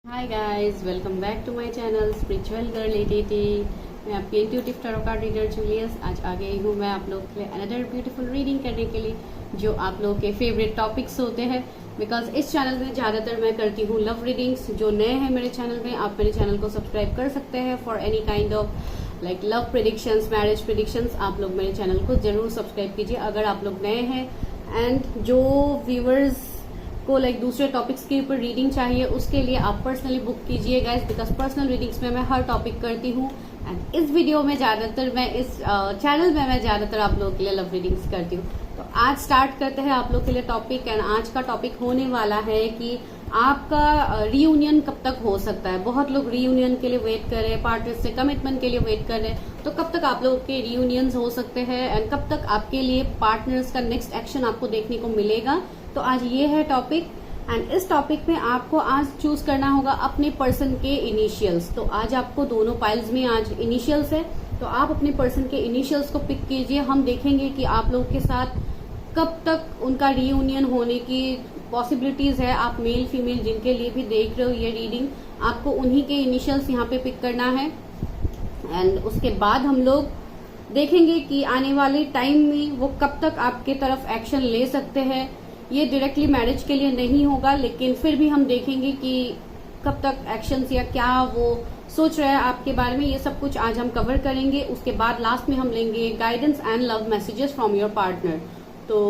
Hi guys, welcome back to my channel spiritual girl ATT. मैं आपकी intuitive tarot card reader Julius आज आ गई हूँ मैं आप लोग के लिए अनदर ब्यूटीफुल रीडिंग करने के लिए, जो आप लोग के फेवरेट टॉपिक्स होते हैं। बिकॉज इस चैनल में ज़्यादातर मैं करती हूँ लव रीडिंग्स। जो नए हैं मेरे चैनल में, आप मेरे चैनल को सब्सक्राइब कर सकते हैं for any kind of like love predictions, marriage predictions. आप लोग मेरे चैनल को जरूर सब्सक्राइब कीजिए अगर आप लोग नए हैं। एंड जो व्यूवर्स को लाइक दूसरे टॉपिक्स के ऊपर रीडिंग चाहिए, उसके लिए आप पर्सनली बुक कीजिए गाइस, बिकॉज पर्सनल रीडिंग्स में मैं हर टॉपिक करती हूँ। एंड इस वीडियो में ज्यादातर मैं इस चैनल में मैं ज्यादातर आप लोगों के लिए लव रीडिंग्स करती हूँ। तो आज स्टार्ट करते हैं आप लोग के लिए टॉपिक। एंड आज का टॉपिक होने वाला है कि आपका रीयूनियन कब तक हो सकता है। बहुत लोग रीयूनियन के लिए वेट कर रहे हैं, पार्टनर से कमिटमेंट के लिए वेट कर रहे हैं। तो कब तक आप लोगों के रीयूनियंस हो सकते हैं एंड कब तक आपके लिए पार्टनर्स का नेक्स्ट एक्शन आपको देखने को मिलेगा। तो आज ये है टॉपिक। एंड इस टॉपिक में आपको आज चूज करना होगा अपने पर्सन के इनिशियल्स। तो आज आपको दोनों पाइल्स में आज इनिशियल्स है, तो आप अपने पर्सन के इनिशियल्स को पिक कीजिए। हम देखेंगे कि आप लोगों के साथ कब तक उनका रीयूनियन होने की पॉसिबिलिटीज है। आप मेल फीमेल जिनके लिए भी देख रहे हो ये रीडिंग, आपको उन्हीं के इनिशियल्स यहाँ पे पिक करना है। एंड उसके बाद हम लोग देखेंगे कि आने वाले टाइम में वो कब तक आपके तरफ एक्शन ले सकते हैं। ये डायरेक्टली मैरिज के लिए नहीं होगा, लेकिन फिर भी हम देखेंगे कि कब तक एक्शंस या क्या वो सोच रहे हैं आपके बारे में। ये सब कुछ आज हम कवर करेंगे। उसके बाद लास्ट में हम लेंगे guidance and love messages from your partner. तो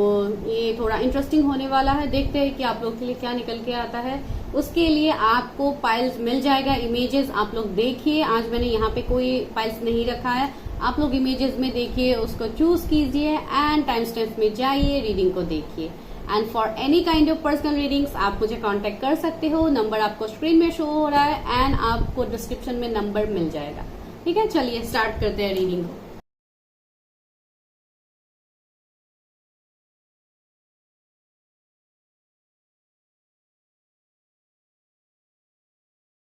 ये थोड़ा इंटरेस्टिंग होने वाला है। देखते हैं कि आप लोग के लिए क्या निकल के आता है। उसके लिए आपको पाइल्स मिल जाएगा, इमेजेस आप लोग देखिए। आज मैंने यहाँ पे कोई पाइल्स नहीं रखा है, आप लोग इमेजेस में देखिए, उसको चूज कीजिए एंड टाइम स्टैम्प में जाइए, रीडिंग को देखिए। And for any kind of personal readings आप मुझे कांटेक्ट कर सकते हो। नंबर आपको स्क्रीन में शो हो रहा है एंड आपको डिस्क्रिप्शन में नंबर मिल जाएगा। ठीक है, चलिए स्टार्ट करते हैं रीडिंग को।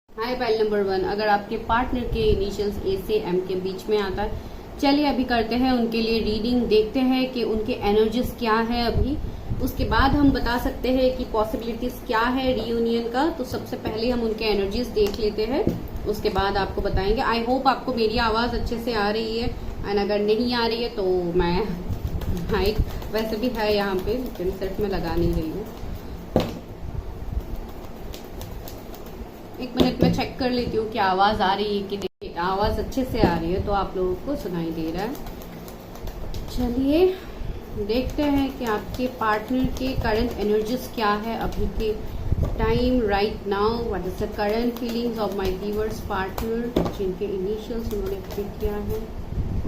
हाय पाइल नंबर 1, अगर आपके पार्टनर के इनिशियल्स ए से एम के बीच में आता है, चलिए अभी करते हैं उनके लिए रीडिंग। देखते हैं कि उनके एनर्जीज क्या है अभी। उसके बाद हम बता सकते हैं कि पॉसिबिलिटीज क्या है रीयूनियन का। तो सबसे पहले हम उनके एनर्जीज देख लेते हैं, उसके बाद आपको बताएंगे। आई होप आपको मेरी आवाज अच्छे से आ रही है। एंड अगर नहीं आ रही है तो मैं माइक वैसे भी है यहाँ पे, लेकिन सिर्फ मैं लगा नहीं रही हूँ। एक मिनट में चेक कर लेती हूँ कि आवाज आ रही है कि नहीं। आवाज अच्छे से आ रही है तो आप लोगों को सुनाई दे रहा है। चलिए देखते हैं कि आपके पार्टनर के करंट एनर्जीज क्या है अभी के time right now. What is the current feelings of my viewers partner जिनके इनिशियल्स उन्होंने पिक किया है।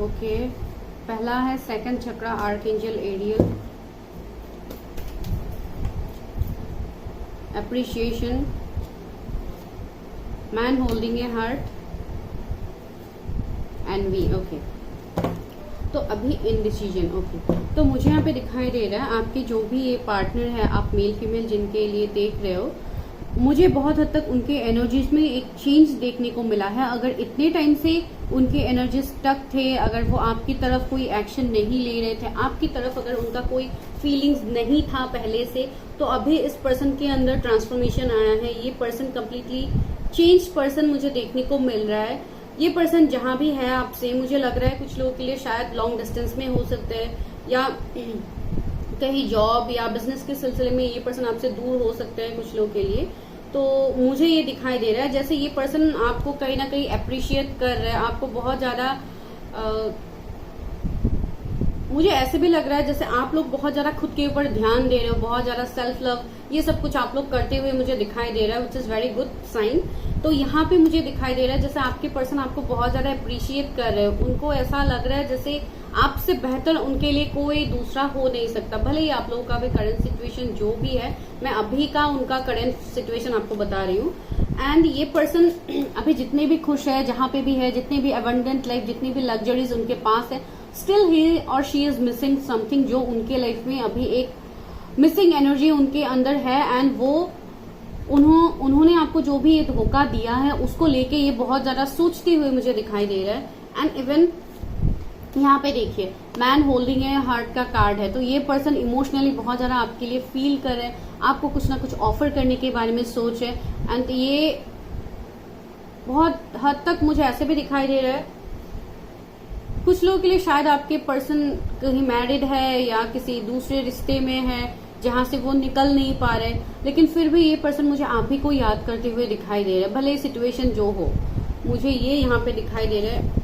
ओके, पहला है second chakra, archangel Ariel, appreciation, man holding a heart, envy. Okay, तो अभी इनडिसीजन। ओके, तो मुझे यहाँ पे दिखाई दे रहा है आपके जो भी ये पार्टनर है, आप मेल फीमेल जिनके लिए देख रहे हो, मुझे बहुत हद तक उनके एनर्जीज में एक चेंज देखने को मिला है। अगर इतने टाइम से उनके एनर्जीज स्टक थे, अगर वो आपकी तरफ कोई एक्शन नहीं ले रहे थे, आपकी तरफ अगर उनका कोई फीलिंग्स नहीं था पहले से, तो अभी इस पर्सन के अंदर ट्रांसफॉर्मेशन आया है। ये पर्सन कम्प्लीटली चेंज पर्सन मुझे देखने को मिल रहा है। ये पर्सन जहां भी है आपसे, मुझे लग रहा है कुछ लोगों के लिए शायद लॉन्ग डिस्टेंस में हो सकते हैं, या कहीं जॉब या बिजनेस के सिलसिले में ये पर्सन आपसे दूर हो सकते हैं कुछ लोगों के लिए। तो मुझे ये दिखाई दे रहा है जैसे ये पर्सन आपको कहीं ना कहीं अप्रिशिएट कर रहा है, आपको बहुत ज्यादा मुझे ऐसे भी लग रहा है जैसे आप लोग बहुत ज्यादा खुद के ऊपर ध्यान दे रहे हो, बहुत ज्यादा सेल्फ लव, ये सब कुछ आप लोग करते हुए मुझे दिखाई दे रहा है, which is very good sign. तो यहाँ पे मुझे दिखाई दे रहा है जैसे आपके पर्सन आपको बहुत ज्यादा अप्रिशिएट कर रहे हो। उनको ऐसा लग रहा है जैसे आपसे बेहतर उनके लिए कोई दूसरा हो नहीं सकता। भले ही आप लोगों का भी करंट सिचुएशन जो भी है, मैं अभी का उनका करंट सिचुएशन आपको बता रही हूँ। एंड ये पर्सन अभी जितने भी खुश है, जहां पे भी है, जितनी भी अबंडेंट लाइफ, जितनी भी लग्जरीज उनके पास है, स्टिल ही और शी इज मिसिंग समथिंग, जो उनके लाइफ में अभी एक मिसिंग एनर्जी उनके अंदर है। एंड वो उन्होंने आपको जो भी ये धोखा दिया है उसको लेके ये बहुत ज्यादा सोचते हुए मुझे दिखाई दे रहा है। एंड इवन यहाँ पे देखिए मैन होल्डिंग है हार्ट का कार्ड है, तो ये पर्सन इमोशनली बहुत ज्यादा आपके लिए फील कर रहे हैं, आपको कुछ ना कुछ ऑफर करने के बारे में सोच है। एंड ये बहुत हद तक मुझे ऐसे भी दिखाई दे रहा है, कुछ लोगों के लिए शायद आपके पर्सन कहीं मैरिड है या किसी दूसरे रिश्ते में है जहां से वो निकल नहीं पा रहे, लेकिन फिर भी ये पर्सन मुझे आप ही को याद करते हुए दिखाई दे रहा है, भले सिचुएशन जो हो। मुझे ये यहाँ पे दिखाई दे रहा है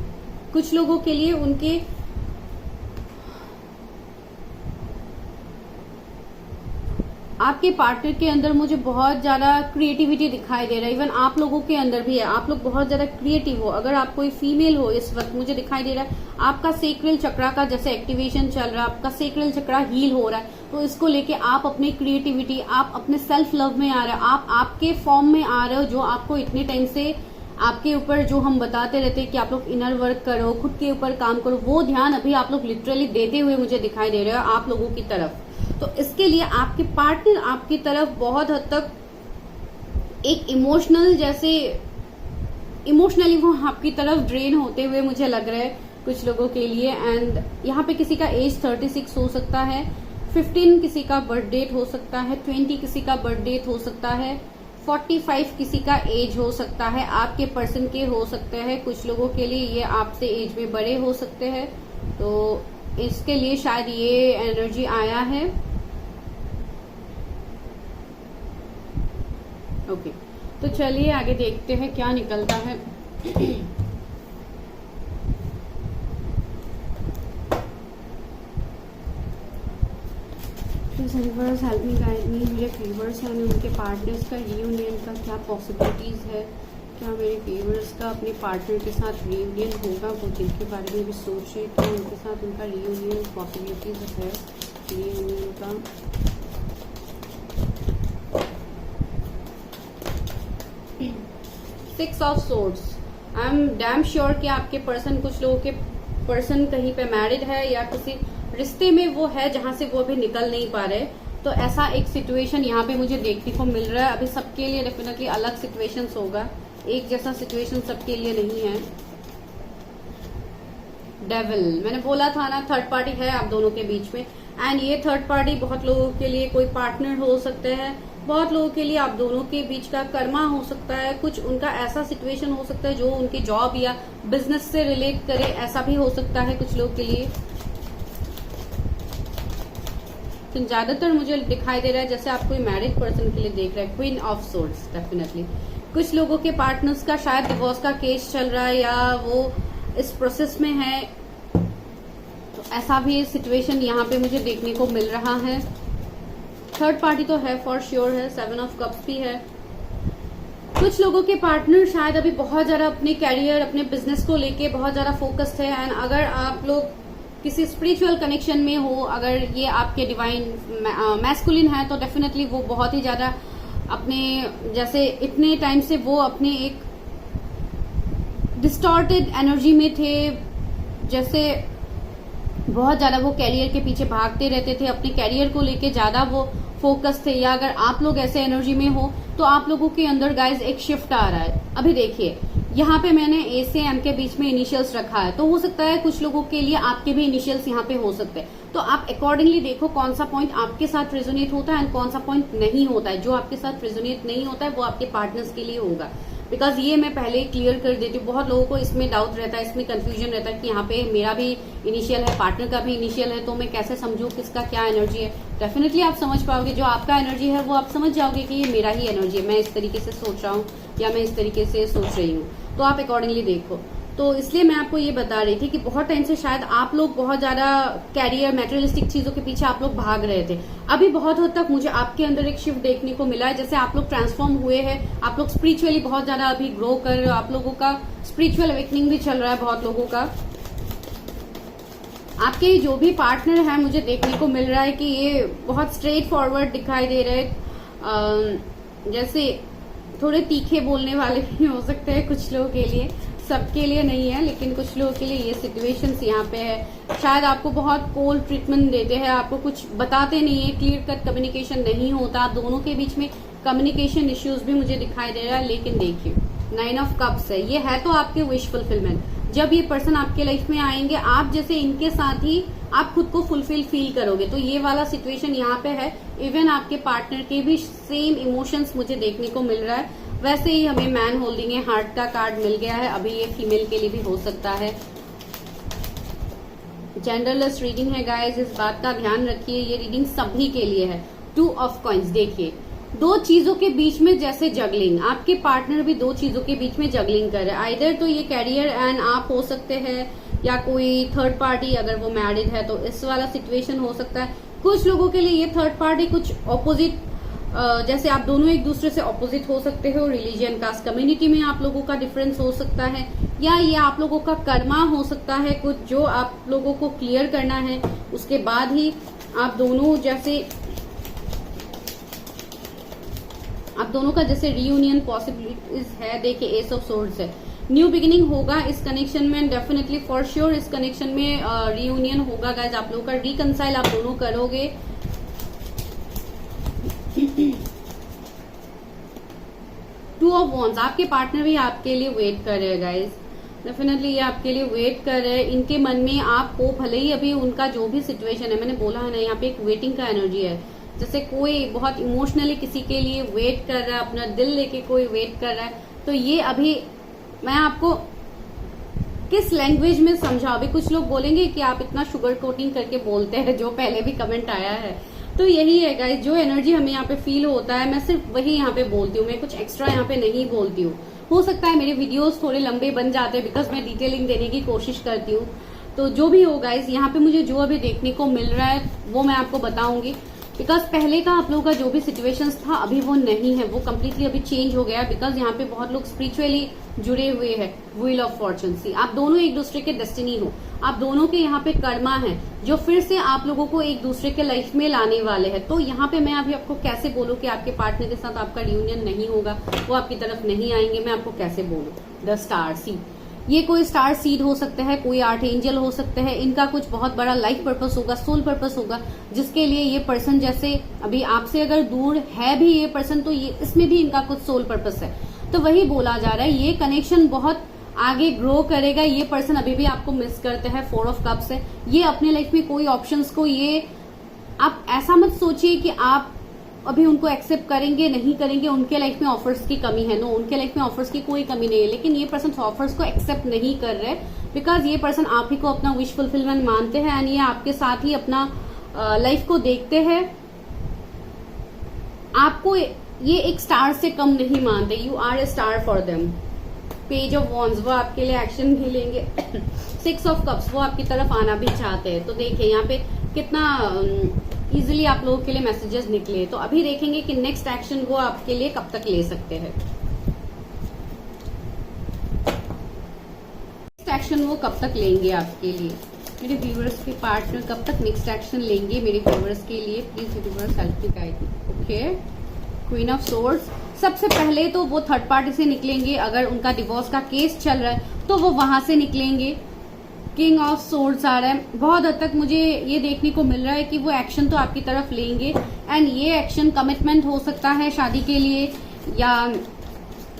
कुछ लोगों के लिए उनके आपके पार्टनर के अंदर मुझे बहुत ज्यादा क्रिएटिविटी दिखाई दे रहा है। इवन आप लोगों के अंदर भी है, आप लोग बहुत ज्यादा क्रिएटिव हो। अगर आप कोई फीमेल हो इस वक्त, मुझे दिखाई दे रहा है आपका सेक्रल चक्रा का जैसे एक्टिवेशन चल रहा है, आपका सेक्रल चक्रा हील हो रहा है, तो इसको लेके आप अपनी क्रिएटिविटी, आप अपने सेल्फ लव में आ रहे हो, आप आपके फॉर्म में आ रहे हो, जो आपको इतने टाइम से आपके ऊपर जो हम बताते रहते हैं कि आप लोग इनर वर्क करो, खुद के ऊपर काम करो, वो ध्यान अभी आप लोग लिटरली देते हुए मुझे दिखाई दे रहे हो आप लोगों की तरफ। तो इसके लिए आपके पार्टनर आपकी तरफ बहुत हद तक एक इमोशनल जैसे इमोशनली वो आपकी तरफ ड्रेन होते हुए मुझे लग रहा है कुछ लोगों के लिए। एंड यहाँ पे किसी का एज 36 हो सकता है, 15 किसी का बर्थ डेट हो सकता है, 20 किसी का बर्थ डेट हो सकता है, 45 किसी का एज हो सकता है, आपके पर्सन के हो सकते हैं। कुछ लोगों के लिए ये आपसे एज में बड़े हो सकते हैं, तो इसके लिए शायद ये एनर्जी आया है। ओके, तो चलिए आगे देखते हैं क्या निकलता है। Universe help me guide me, मेरे फीवर्स हैं उनके पार्टनर्स का रीयूनियन का क्या पॉसिबिलिटीज है, क्या मेरे फीवर्स का अपने पार्टनर के साथ रीयूनियन होगा, वो जिनके बारे में भी सोच रहे थे उनके साथ उनका रीयूनियन पॉसिबिलिटीज है रीयूनियन का। Six of swords, I am damn sure कि आपके पर्सन, कुछ लोगों के पर्सन कहीं पे मैरिड है या किसी रिश्ते में वो है जहां से वो अभी निकल नहीं पा रहे, तो ऐसा एक सिचुएशन यहाँ पे मुझे देखने को मिल रहा है। अभी सबके लिए डेफिनेटली अलग सिचुएशंस होगा, एक जैसा सिचुएशन सबके लिए नहीं है। डेविल, मैंने बोला था ना थर्ड पार्टी है आप दोनों के बीच में, एंड ये थर्ड पार्टी बहुत लोगों के लिए कोई पार्टनर हो सकते हैं, बहुत लोगों के लिए आप दोनों के बीच का कर्मा हो सकता है, कुछ उनका ऐसा सिचुएशन हो सकता है जो उनके जॉब या बिजनेस से रिलेट करे, ऐसा भी हो सकता है कुछ लोगों के लिए। तो ज्यादातर मुझे दिखाई दे रहा है जैसे आप कोई मैरिड पर्सन के लिए देख रहे हैं, क्वीन ऑफ सोर्ड्स। डेफिनेटली कुछ लोगों के पार्टनर्स का शायद डिवोर्स का केस चल रहा है या वो इस प्रोसेस में है, तो ऐसा भी सिचुएशन यहाँ पे मुझे देखने को मिल रहा है। थर्ड पार्टी तो है फॉर श्योर है, 7 ऑफ कप्स भी है। कुछ लोगों के पार्टनर शायद अभी बहुत ज्यादा अपने कैरियर, अपने बिजनेस को लेके बहुत ज्यादा फोकस्ड है, एंड अगर आप लोग किसी स्पिरिचुअल कनेक्शन में हो, अगर ये आपके डिवाइन मैस्कुलिन है, तो डेफिनेटली वो बहुत ही ज्यादा अपने जैसे इतने टाइम से वो अपने एक डिस्टॉर्टेड एनर्जी में थे, जैसे बहुत ज्यादा वो कैरियर के पीछे भागते रहते थे, अपने कैरियर को लेके ज्यादा वो फोकस थे। या अगर आप लोग ऐसे एनर्जी में हो तो आप लोगों के अंदर गाइज एक शिफ्ट आ रहा है। अभी देखिए यहाँ पे मैंने ए से एम के बीच में इनिशियल्स रखा है, तो हो सकता है कुछ लोगों के लिए आपके भी इनिशियल्स यहाँ पे हो सकते हैं, तो आप अकॉर्डिंगली देखो कौन सा पॉइंट आपके साथ रेजोनेट होता है एंड कौन सा पॉइंट नहीं होता है। जो आपके साथ रेजोनेट नहीं होता है वो आपके पार्टनर्स के लिए होगा, बिकॉज ये मैं पहले ही क्लियर कर देती हूँ। बहुत लोगों को इसमें डाउट रहता है, इसमें कंफ्यूजन रहता है कि यहाँ पे मेरा भी इनिशियल है, पार्टनर का भी इनिशियल है, तो मैं कैसे समझूं किसका क्या एनर्जी है। डेफिनेटली आप समझ पाओगे, जो आपका एनर्जी है वो आप समझ जाओगे कि ये मेरा ही एनर्जी है, मैं इस तरीके से सोच रहा हूँ या मैं इस तरीके से सोच रही हूँ, तो आप अकॉर्डिंगली देखो। तो इसलिए मैं आपको ये बता रही थी कि बहुत टाइम से शायद आप लोग बहुत ज्यादा कैरियर, मैटेरियलिस्टिक चीजों के पीछे आप लोग भाग रहे थे। अभी बहुत हद तक मुझे आपके अंदर एक शिफ्ट देखने को मिला है, जैसे आप लोग ट्रांसफॉर्म हुए हैं, आप लोग स्पिरिचुअली बहुत ज्यादा अभी ग्रो कर रहे हो, आप लोगों का स्पिरिचुअल अवेकनिंग भी चल रहा है बहुत लोगों का। आपके जो भी पार्टनर है मुझे देखने को मिल रहा है कि ये बहुत स्ट्रेट फॉरवर्ड दिखाई दे रहे, जैसे थोड़े तीखे बोलने वाले भी हो सकते हैं कुछ लोगों के लिए, सबके लिए नहीं है, लेकिन कुछ लोगों के लिए ये सिचुएशंस यहाँ पे है। शायद आपको बहुत कोल्ड ट्रीटमेंट देते हैं, आपको कुछ बताते नहीं है, क्लियर कट कम्युनिकेशन नहीं होता, दोनों के बीच में कम्युनिकेशन इश्यूज भी मुझे दिखाई दे रहा है। लेकिन देखिए 9 ऑफ कप्स है, ये है तो आपके विश फुलफिलमेंट। जब ये पर्सन आपके लाइफ में आएंगे, आप जैसे इनके साथ ही आप खुद को फुलफिल फील करोगे, तो ये वाला सिचुएशन यहाँ पे है। इवन आपके पार्टनर के भी सेम इमोशंस मुझे देखने को मिल रहा है। वैसे ही हमें मैन होल्डिंग है, हार्ट का कार्ड मिल गया है। अभी ये फीमेल के लिए भी हो सकता है। जेंडरलेस रीडिंग है गाइस, इस बात का ध्यान रखिए। ये रीडिंग सभी के लिए है। 2 ऑफ कॉइंस, देखिए दो चीजों के बीच में जैसे जगलिंग, आपके पार्टनर भी दो चीजों के बीच में जगलिंग कर रहे हैं। आइदर तो ये कैरियर एंड आप हो सकते हैं, या कोई थर्ड पार्टी, अगर वो मैरिड है तो इस वाला सिचुएशन हो सकता है। कुछ लोगों के लिए ये थर्ड पार्टी कुछ ऑपोजिट, जैसे आप दोनों एक दूसरे से ऑपोजिट हो सकते हो। रिलीजियन, कास्ट, कम्युनिटी में आप लोगों का डिफरेंस हो सकता है, या ये आप लोगों का कर्मा हो सकता है कुछ, जो आप लोगों को क्लियर करना है। उसके बाद ही आप दोनों का जैसे रीयूनियन पॉसिबिलिटीज है। देखिए एस ऑफ सोर्ड्स है, न्यू बिगिनिंग होगा इस कनेक्शन में। डेफिनेटली फॉर श्योर इस कनेक्शन में रीयूनियन होगा गाइज, आप लोगों का रिकंसाइल आप दोनों करोगे। टू ऑफ वॉन्ड्स, आपके पार्टनर भी आपके लिए वेट कर रहे हैं गाइज। डेफिनेटली ये आपके लिए वेट कर रहे हैं। इनके मन में आप हो, भले ही अभी उनका जो भी सिचुएशन है, मैंने बोला है ना यहाँ पे एक वेटिंग का एनर्जी है। जैसे कोई बहुत इमोशनली किसी के लिए वेट कर रहा है, अपना दिल लेके कोई वेट कर रहा है। तो ये अभी मैं आपको किस लैंग्वेज में समझाऊं, अभी कुछ लोग बोलेंगे कि आप इतना शुगर कोटिंग करके बोलते हैं, जो पहले भी कमेंट आया है। तो यही है गाइस, जो एनर्जी हमें यहाँ पे फील होता है, मैं सिर्फ वही यहाँ पे बोलती हूँ, मैं कुछ एक्स्ट्रा यहाँ पे नहीं बोलती हूँ। हो सकता है मेरे वीडियोस थोड़े लंबे बन जाते हैं, बिकॉज मैं डिटेलिंग देने की कोशिश करती हूँ। तो जो भी हो गाइस, यहाँ पे मुझे जो अभी देखने को मिल रहा है वो मैं आपको बताऊंगी। बिकॉज पहले का आप लोगों का जो भी सिचुएशंस था अभी वो नहीं है, वो कम्प्लीटली अभी चेंज हो गया। बिकॉज यहाँ पे बहुत लोग स्पिरिचुअली जुड़े हुए हैं। व्हील ऑफ फॉर्चून सी, आप दोनों एक दूसरे के डेस्टिनी हो, आप दोनों के यहाँ पे कर्मा है, जो फिर से आप लोगों को एक दूसरे के लाइफ में लाने वाले हैं। तो यहाँ पे मैं अभी आपको कैसे बोलूँ कि आपके पार्टनर के साथ आपका रियूनियन नहीं होगा, वो आपकी तरफ नहीं आएंगे, मैं आपको कैसे बोलूँ। द स्टार सीड, ये कोई स्टार सीड हो सकता है, कोई आर्ट एंजल हो सकता है। इनका कुछ बहुत बड़ा लाइफ पर्पस होगा, सोल पर्पस होगा, जिसके लिए ये पर्सन, जैसे अभी आपसे अगर दूर है भी ये पर्सन, तो ये इसमें भी इनका कुछ सोल पर्पस है। तो वही बोला जा रहा है, ये कनेक्शन बहुत आगे ग्रो करेगा। ये पर्सन अभी भी आपको मिस करते हैं। 4 ऑफ कप्स है, ये अपने लाइफ में कोई ऑप्शंस को, ये आप ऐसा मत सोचिए कि आप अभी उनको एक्सेप्ट करेंगे नहीं करेंगे, उनके लाइफ में ऑफर्स की कमी है। नो, उनके लाइफ में ऑफर्स की कोई कमी नहीं है, लेकिन ये पर्सन ऑफर्स को एक्सेप्ट नहीं कर रहे, बिकॉज ये पर्सन आप ही को अपना विश फुलफिलमेंट मानते हैं एंड ये आपके साथ ही अपना लाइफ को देखते हैं। आपको ये एक स्टार से कम नहीं मानते, you are a star for them. Page of wands, वो आपके लिए एक्शन भी लेंगे। 6 ऑफ कप्स, वो आपकी तरफ आना भी चाहते हैं। तो देखिए यहाँ पे कितना इजीली आप लोगों के लिए मैसेजेस निकले। तो अभी देखेंगे कि नेक्स्ट एक्शन वो आपके लिए कब तक ले सकते हैं। नेक्स्ट एक्शन वो कब तक लेंगे आपके लिए, मेरे व्यूअर्स के पार्टनर कब तक नेक्स्ट एक्शन लेंगे मेरे व्यूअर्स के लिए। Please universe help me guide. Okay, queen of swords, सबसे पहले तो वो थर्ड पार्टी से निकलेंगे। अगर उनका डिवोर्स का केस चल रहा है तो वो वहां से निकलेंगे। किंग ऑफ सोर्ड्स आ रहा है। बहुत हद तक मुझे ये देखने को मिल रहा है कि वो एक्शन तो आपकी तरफ लेंगे, एंड ये एक्शन कमिटमेंट हो सकता है शादी के लिए, या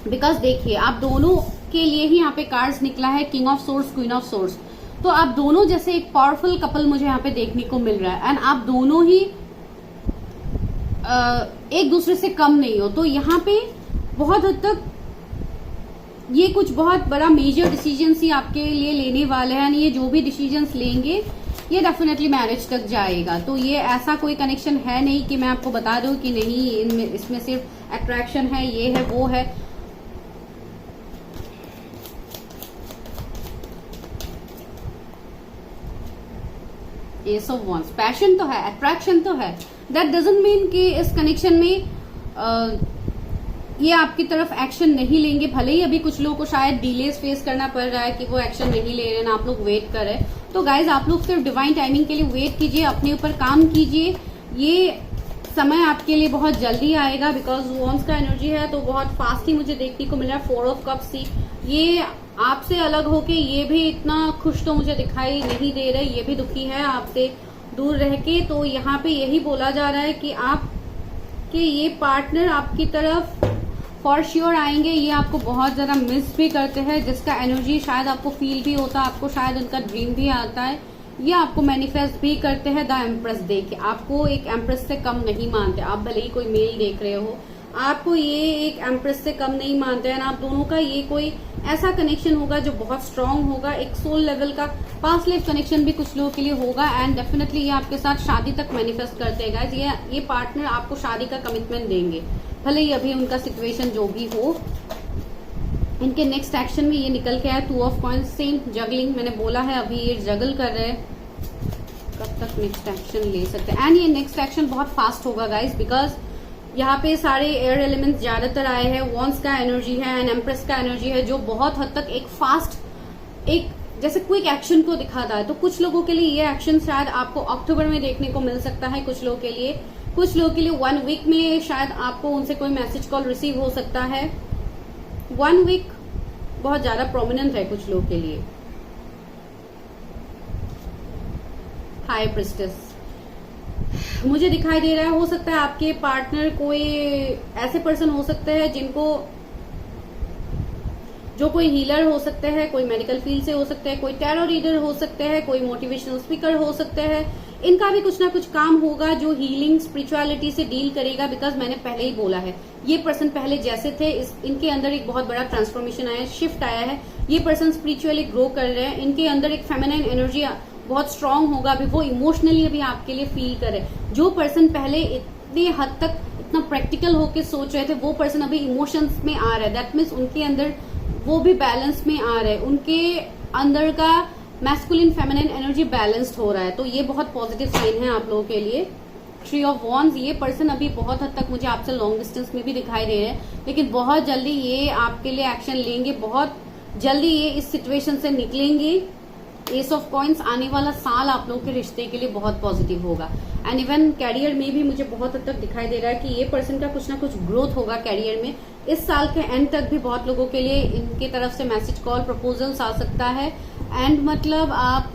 बिकॉज देखिए आप दोनों के लिए ही यहाँ पे कार्ड्स निकला है, king of swords, queen of swords. तो आप दोनों जैसे एक पावरफुल कपल मुझे यहाँ पे देखने को मिल रहा है, एंड आप दोनों ही एक दूसरे से कम नहीं हो। तो यहाँ पे बहुत हद तक ये कुछ बहुत बड़ा मेजर डिसीजन ही आपके लिए लेने वाले हैं। ये जो भी डिसीजंस लेंगे ये डेफिनेटली मैरिज तक जाएगा। तो ये ऐसा कोई कनेक्शन है नहीं कि मैं आपको बता दूं कि नहीं इसमें सिर्फ अट्रैक्शन है, ये है वो है। एस ऑफ वॉन्ड्स, पैशन तो है, अट्रैक्शन तो है, दैट डजंट मीन कि इस कनेक्शन में ये आपकी तरफ एक्शन नहीं लेंगे। भले ही अभी कुछ लोगों को शायद डिलेस फेस करना पड़ रहा है कि वो एक्शन नहीं ले रहे हैं, आप लोग वेट कर रहे हैं। तो गाइज आप लोग सिर्फ डिवाइन टाइमिंग के लिए वेट कीजिए, अपने ऊपर काम कीजिए। ये समय आपके लिए बहुत जल्दी आएगा, बिकॉज वॉन्ड्स का एनर्जी है तो बहुत फास्ट ही मुझे देखने को मिल रहा है। 4 ऑफ कप्स ही, ये आपसे अलग होके ये भी इतना खुश तो मुझे दिखाई नहीं दे रहा है, ये भी दुखी है आपसे दूर रह के। तो यहाँ पे यही बोला जा रहा है कि आपके ये पार्टनर आपकी तरफ फॉर श्योर आएंगे। ये आपको बहुत ज्यादा मिस भी करते हैं, जिसका एनर्जी शायद आपको फील भी होता है, आपको शायद उनका ड्रीम भी आता है। ये आपको मैनिफेस्ट भी करते हैं। द एम्प्रेस देख के आपको एक एम्प्रेस से कम नहीं मानते। आप भले ही कोई मेल देख रहे हो, आपको ये एक एम्प्रेस से कम नहीं मानते हैं, आप दोनों का ये कोई ऐसा कनेक्शन होगा जो बहुत स्ट्रांग होगा, एक सोल लेवल का पास्ट लाइफ कनेक्शन भी कुछ लोगों के लिए होगा। एंड डेफिनेटली ये आपके साथ शादी तक मैनिफेस्ट करते हैं गाइस। ये पार्टनर आपको शादी का कमिटमेंट देंगे, भले ही अभी उनका सिचुएशन जो भी हो। इनके नेक्स्ट एक्शन में ये निकल के आया 2 ऑफ कॉइंस, सेम जगलिंग मैंने बोला है, अभी ये जगल कर रहे हैं, कब तक नेक्स्ट एक्शन ले सकते हैं। एंड ये नेक्स्ट एक्शन बहुत फास्ट होगा गाइस, बिकॉज यहाँ पे सारे एयर एलिमेंट्स ज्यादातर आए हैं, वॉन्स का एनर्जी है एंड एम्प्रेस का एनर्जी है, जो बहुत हद तक एक फास्ट, एक जैसे क्विक एक्शन को दिखाता है। तो कुछ लोगों के लिए ये एक्शन शायद आपको अक्टूबर में देखने को मिल सकता है, कुछ लोगों के लिए 1 वीक में शायद आपको उनसे कोई मैसेज कॉल रिसीव हो सकता है। 1 वीक बहुत ज्यादा प्रोमिनेंट है कुछ लोगों के लिए। हाई प्रिस्टेस मुझे दिखाई दे रहा है, हो सकता है आपके पार्टनर कोई ऐसे पर्सन हो सकते हैं जिनको, जो कोई हीलर हो सकते हैं, कोई मेडिकल फील्ड से हो सकते हैं, कोई टैरो रीडर हो सकते हैं, कोई मोटिवेशनल स्पीकर हो सकते हैं। इनका भी कुछ ना कुछ काम होगा जो हीलिंग स्पिरिचुअलिटी से डील करेगा, बिकॉज मैंने पहले ही बोला है ये पर्सन पहले जैसे थे, इनके अंदर एक बहुत बड़ा ट्रांसफॉर्मेशन आया है, शिफ्ट आया है। ये पर्सन स्पिरिचुअली ग्रो कर रहे हैं, इनके अंदर एक फेमिनाइन एनर्जी बहुत स्ट्रांग होगा, अभी वो इमोशनली अभी आपके लिए फील करे। जो पर्सन पहले इतने हद तक इतना प्रैक्टिकल होके सोच रहे थे, वो पर्सन अभी इमोशंस में आ रहा है। दैट मीन्स उनके अंदर वो भी बैलेंस में आ रहे हैं, उनके अंदर का मैस्कुलिन फेमिनिन एनर्जी बैलेंस्ड हो रहा है। तो ये बहुत पॉजिटिव साइन है आप लोगों के लिए। 3 ऑफ वॉन्ड्स, ये पर्सन अभी बहुत हद तक मुझे आपसे लॉन्ग डिस्टेंस में भी दिखाई दे रहे हैं, लेकिन बहुत जल्दी ये आपके लिए एक्शन लेंगे, बहुत जल्दी ये इस सिचुएशन से निकलेंगे। एस ऑफ कॉइंस, आने वाला साल आप लोगों के रिश्ते के लिए बहुत पॉजिटिव होगा। एंड इवन कैरियर में भी मुझे बहुत हद तक दिखाई दे रहा है कि ये पर्सन का कुछ ना कुछ ग्रोथ होगा कैरियर में। इस साल के एंड तक भी बहुत लोगों के लिए इनके तरफ से मैसेज कॉल प्रपोजल्स आ सकता है। एंड मतलब आप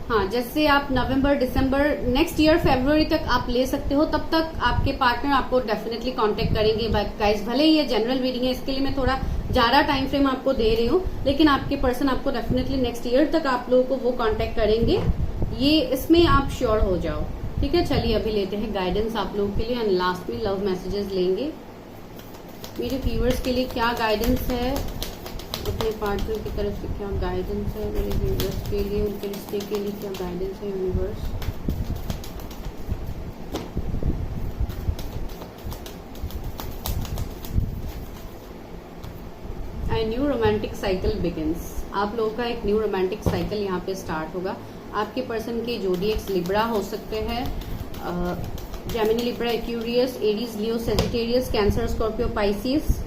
हाँ, जैसे आप नवंबर, दिसंबर, नेक्स्ट ईयर फरवरी तक आप ले सकते हो, तब तक आपके पार्टनर आपको डेफिनेटली कांटेक्ट करेंगे गाइस। भले ही ये जनरल रीडिंग है, इसके लिए मैं थोड़ा ज्यादा टाइम फ्रेम आपको दे रही हूँ, लेकिन आपके पर्सन आपको डेफिनेटली नेक्स्ट ईयर तक आप लोगों को वो कांटेक्ट करेंगे, ये इसमें आप श्योर हो जाओ। ठीक है, चलिए अभी लेते हैं गाइडेंस आप लोगों के लिए एंड लास्ट में लव मैसेजेस लेंगे। मेरे व्यूअर्स के लिए क्या गाइडेंस है, अपने पार्टनर की तरफ से क्या गाइडेंस है, मेरे व्यूअर्स के लिए, उनके रिश्ते के लिए क्या गाइडेंस है universe. A new romantic cycle begins, आप लोगों का एक न्यू रोमांटिक साइकिल यहाँ पे स्टार्ट होगा। आपके पर्सन के जोडिएक्स लिब्रा हो सकते हैं, Gemini, Libra, Aquarius, Aries, Leo, Sagittarius, Cancer, Scorpio, Pisces,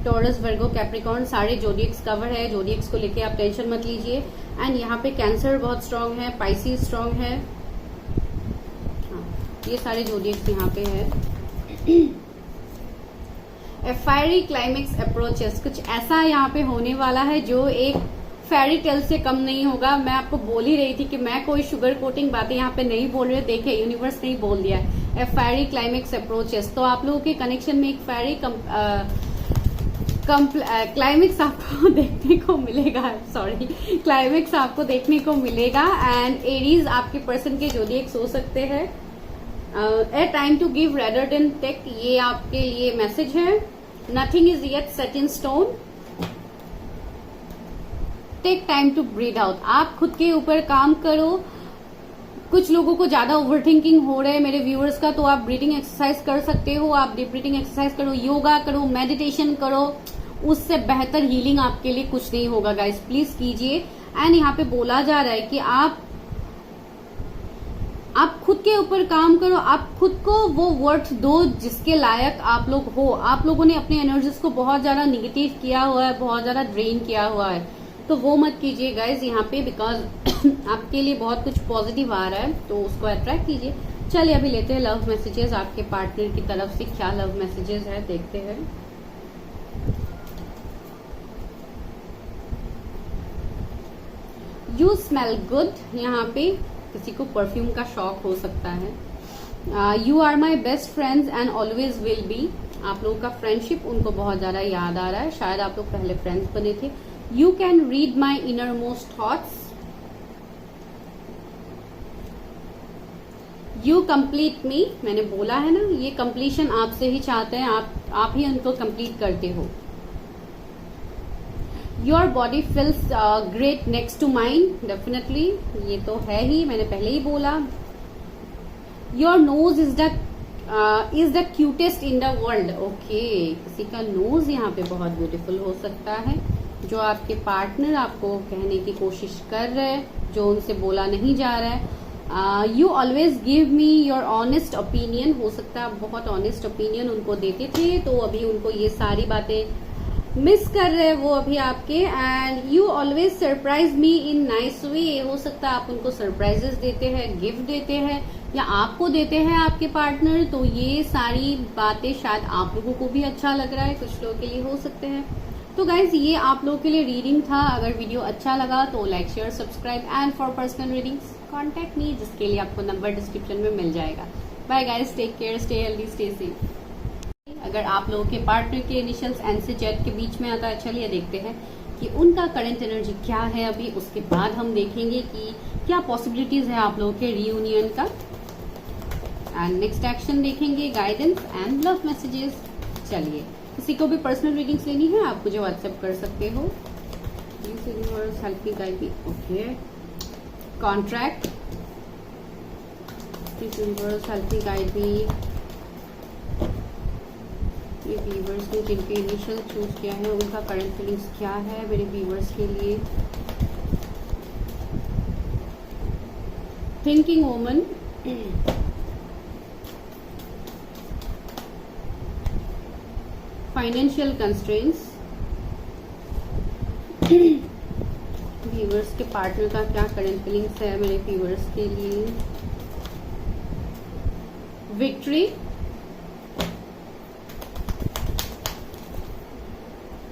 Taurus, Virgo, Capricorn, सारे जोडिएक्स कवर है। जोडिएक्स को लेके आप टेंशन मत लीजिए। एंड यहाँ पे कैंसर बहुत स्ट्रांग है, पाइसिस स्ट्रांग है, हाँ, ये सारे जोडिएक्स यहाँ पे है। ए फायरी क्लाइमेक्स अप्रोचेस, कुछ ऐसा यहाँ पे होने वाला है जो एक फेरी टेल से कम नहीं होगा। मैं आपको बोल ही रही थी कि मैं कोई शुगर कोटिंग बातें यहाँ पे नहीं बोल रही, देखे यूनिवर्स ने ही बोल दिया है। ए फायरी क्लाइमेक्स अप्रोचेस, तो आप लोगों के कनेक्शन में एक फेरी क्लाइमेक्स आपको देखने को मिलेगा, सॉरी, क्लाइमेक्स आपको देखने को मिलेगा। एंड एरीज आपके पर्सन के जोडिएक्स हो सकते हैं। A time to give rather than take, ये आपके लिए मैसेज है। Nothing is yet set in stone, take time to breathe out, आप खुद के ऊपर काम करो। कुछ लोगों को ज्यादा ओवरथिंकिंग हो रहा है मेरे व्यूअर्स का, तो आप ब्रीथिंग एक्सरसाइज कर सकते हो, आप डीप ब्रीथिंग एक्सरसाइज करो, योगा करो, मेडिटेशन करो, उससे बेहतर हीलिंग आपके लिए कुछ नहीं होगा गाइस, प्लीज कीजिए। एंड यहाँ पे बोला जा रहा है कि आप खुद के ऊपर काम करो, आप खुद को वो वर्थ दो जिसके लायक आप लोग हो। आप लोगों ने अपनी एनर्जीज को बहुत ज्यादा निगेटिव किया हुआ है, बहुत ज्यादा ड्रेन किया हुआ है, तो वो मत कीजिए गाइज यहाँ पे, बिकॉज आपके लिए बहुत कुछ पॉजिटिव आ रहा है, तो उसको अट्रैक्ट कीजिए। चलिए अभी लेते हैं लव मैसेजेस आपके पार्टनर की तरफ से, क्या लव मैसेजेस है देखते हैं। यू स्मेल गुड, यहाँ पे किसी को परफ्यूम का शौक हो सकता है। You are my best friends and always will be, आप लोगों का फ्रेंडशिप उनको बहुत ज्यादा याद आ रहा है, शायद आप लोग पहले फ्रेंड्स बने थे। You can read my innermost thoughts. You complete me, मैंने बोला है ना, ये कंप्लीशन आपसे ही चाहते हैं, आप ही उनको कंप्लीट करते हो। Your body feels great next to mind, definitely ये तो है ही, मैंने पहले ही बोला। Your nose is the cutest in the world, okay, किसी का नोज यहाँ पे बहुत ब्यूटीफुल हो सकता है, जो आपके पार्टनर आपको कहने की कोशिश कर रहे हैं, जो उनसे बोला नहीं जा रहा है। You always give me your honest opinion, हो सकता है आप बहुत ऑनेस्ट ओपिनियन उनको देते थे, तो अभी उनको ये सारी बातें मिस कर रहे हैं वो अभी आपके। And you always surprise me in nice way, हो सकता है आप उनको सरप्राइजेस देते हैं, गिफ्ट देते हैं, या आपको देते हैं आपके पार्टनर, तो ये सारी बातें शायद आप लोगों को भी अच्छा लग रहा है, कुछ लोगों के लिए हो सकते हैं। तो गाइज ये आप लोगों के लिए रीडिंग था। अगर वीडियो अच्छा लगा तो like share subscribe and for personal readings contact me, जिसके लिए आपको नंबर डिस्क्रिप्शन में मिल जाएगा। Bye guys, take care, stay healthy, stay safe. अगर आप लोगों के पार्टनर के इनिशियल्स एन से जेड के बीच में आता है, चलिए देखते हैं कि उनका करंट एनर्जी क्या है अभी, उसके बाद हम देखेंगे कि क्या पॉसिबिलिटीज है आप लोगों के रीयूनियन का। एंड नेक्स्ट एक्शन देखेंगे, गाइडेंस एंड लव मैसेजेस। चलिए, किसी को भी पर्सनल रीडिंग्स लेनी है आप मुझे व्हाट्सएप कर सकते हो। Help me guide me, okay. Contract, help me guide me. ये व्यूवर्स ने जिनके इनिशियल चूज किया है उनका करंट फीलिंग्स क्या है मेरे व्यूवर्स के लिए। Thinking woman, financial constraints, viewers के पार्टनर का क्या करंट फीलिंग्स है मेरे व्यूवर्स के लिए। विक्ट्री,